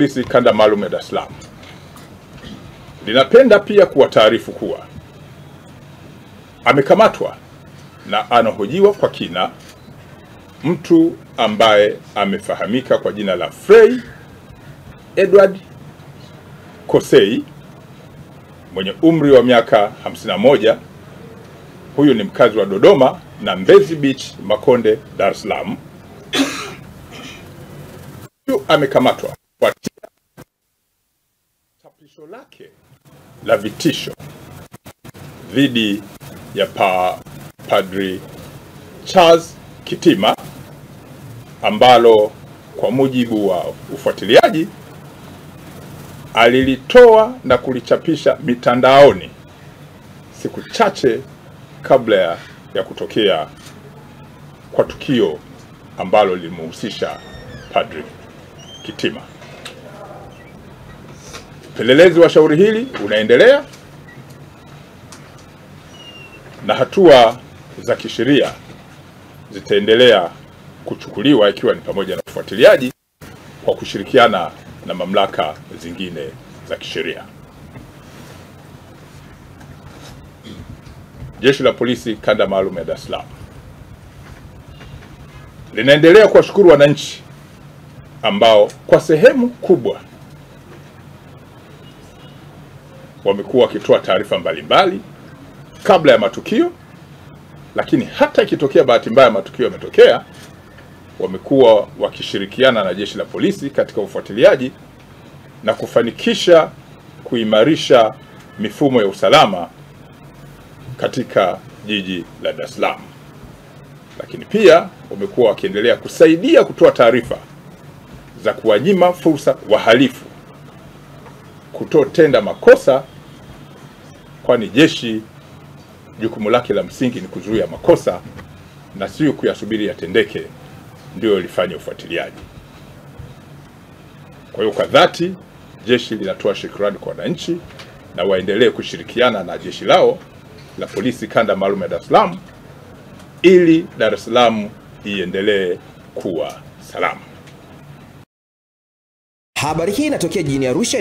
Polisi Kanda Maalum ya Dar es Salaam linapenda pia kuwataarifu kuwa amekamatwa na anahojiwa kwa kina mtu ambaye amefahamika kwa jina la Frey Edward Kosei mwenye umri wa miaka 51. Huyu ni mkazi wa Dodoma na Mbezi Beach Makonde, Dar es Salaam. Huyu amekamatwa kwa chapisho lake la vitisho dhidi ya Padri Charles Kitima, ambalo kwa mujibu wa ufuatiliaji alilitoa na kulichapisha mitandaoni siku chache kabla ya kutokea kwa tukio ambalo lilimhusisha Padri Kitima. Upelelezi wa shauri hili unaendelea na hatua za kisheria zitaendelea kuchukuliwa, ikiwa ni pamoja na ufuatiliaji kwa kushirikiana na mamlaka zingine za kisheria. Jeshi la Polisi Kanda Maalum ya Dar es Salaam linaendelea kuwashukuru wananchi ambao kwa sehemu kubwa wamekuwa wakitoa taarifa mbalimbali kabla ya matukio, lakini hata ikitokea bahati mbaya matukio yametokea, wamekuwa wakishirikiana na jeshi la polisi katika ufuatiliaji na kufanikisha kuimarisha mifumo ya usalama katika jiji la Dar es Salaam. Lakini pia wamekuwa wakiendelea kusaidia kutoa taarifa za kuwanyima fursa wahalifu kutotenda makosa, kwani jeshi jukumu lake la msingi ni kuzuia makosa na sio kuyasubiri yatendeke ndio lifanye ufuatiliaji. Kwa hiyo kwa dhati jeshi linatoa shukrani kwa wananchi na waendelee kushirikiana na jeshi lao la Polisi Kanda Maalum ya Dar es Salaam ili Dar es Salaam iendelee kuwa salama. Habari hii inatokea jijini Arusha.